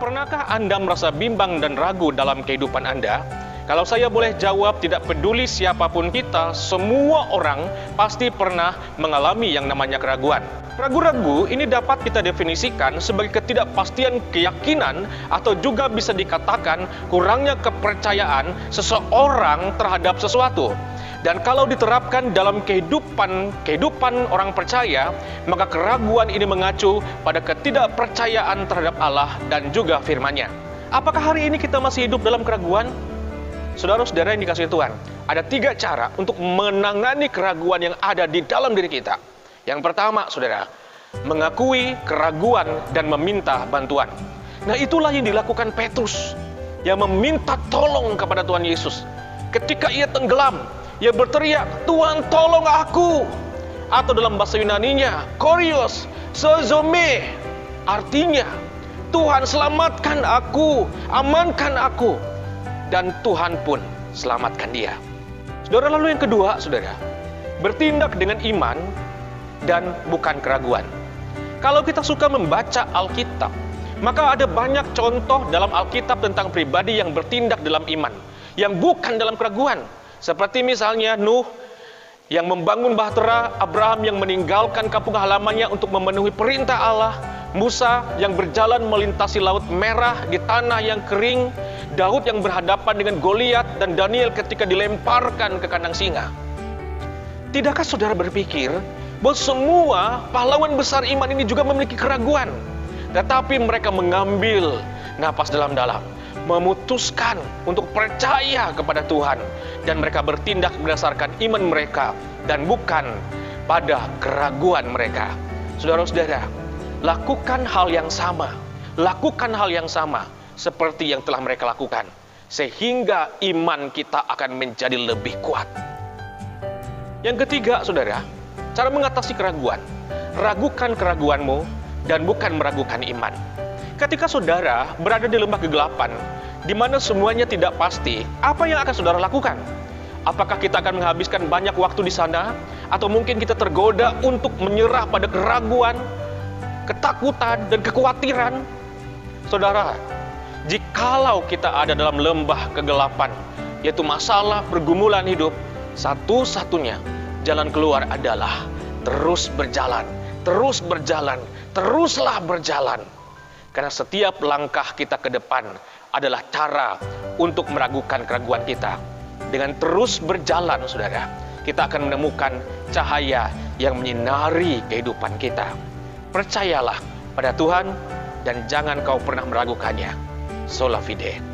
Pernahkah Anda merasa bimbang dan ragu dalam kehidupan Anda? Kalau saya boleh jawab, tidak peduli siapapun kita, semua orang pasti pernah mengalami yang namanya keraguan. Ragu-ragu ini dapat kita definisikan sebagai ketidakpastian keyakinan atau juga bisa dikatakan kurangnya kepercayaan seseorang terhadap sesuatu. Dan kalau diterapkan dalam kehidupan orang percaya, maka keraguan ini mengacu pada ketidakpercayaan terhadap Allah dan juga firman-Nya. Apakah hari ini kita masih hidup dalam keraguan? Saudara-saudara yang dikasihi Tuhan, ada 3 cara untuk menangani keraguan yang ada di dalam diri kita. Yang pertama, saudara, mengakui keraguan dan meminta bantuan. Nah, itulah yang dilakukan Petrus, yang meminta tolong kepada Tuhan Yesus. Ketika ia tenggelam, ia berteriak, "Tuhan, tolong aku!" Atau dalam bahasa Yunaninya, Kurios, Sozome. Artinya, Tuhan selamatkan aku, amankan aku. Dan Tuhan pun selamatkan dia. Saudara, lalu yang kedua, saudara, bertindak dengan iman dan bukan keraguan. Kalau kita suka membaca Alkitab, maka ada banyak contoh dalam Alkitab tentang pribadi yang bertindak dalam iman, yang bukan dalam keraguan. Seperti misalnya Nuh yang membangun bahtera, Abraham yang meninggalkan kampung halamannya untuk memenuhi perintah Allah, Musa yang berjalan melintasi Laut Merah di tanah yang kering, Daud yang berhadapan dengan Goliat, dan Daniel ketika dilemparkan ke kandang singa. Tidakkah saudara berpikir bahwa semua pahlawan besar iman ini juga memiliki keraguan? Tetapi mereka mengambil napas dalam-dalam, memutuskan untuk percaya kepada Tuhan, dan mereka bertindak berdasarkan iman mereka dan bukan pada keraguan mereka. Saudara-saudara, lakukan hal yang sama, seperti yang telah mereka lakukan, sehingga iman kita akan menjadi lebih kuat. Yang ketiga, saudara, cara mengatasi keraguan. Ragukan keraguanmu dan bukan meragukan iman. Ketika saudara berada di lembah kegelapan, di mana semuanya tidak pasti, apa yang akan saudara lakukan? Apakah kita akan menghabiskan banyak waktu di sana? Atau mungkin kita tergoda untuk menyerah pada keraguan, ketakutan, dan kekhawatiran? Saudara, jikalau kita ada dalam lembah kegelapan, yaitu masalah pergumulan hidup, satu-satunya jalan keluar adalah terus berjalan, teruslah berjalan. Karena setiap langkah kita ke depan adalah cara untuk meragukan keraguan kita. Dengan terus berjalan, saudara, kita akan menemukan cahaya yang menyinari kehidupan kita. Percayalah pada Tuhan dan jangan kau pernah meragukannya. Sola Fide.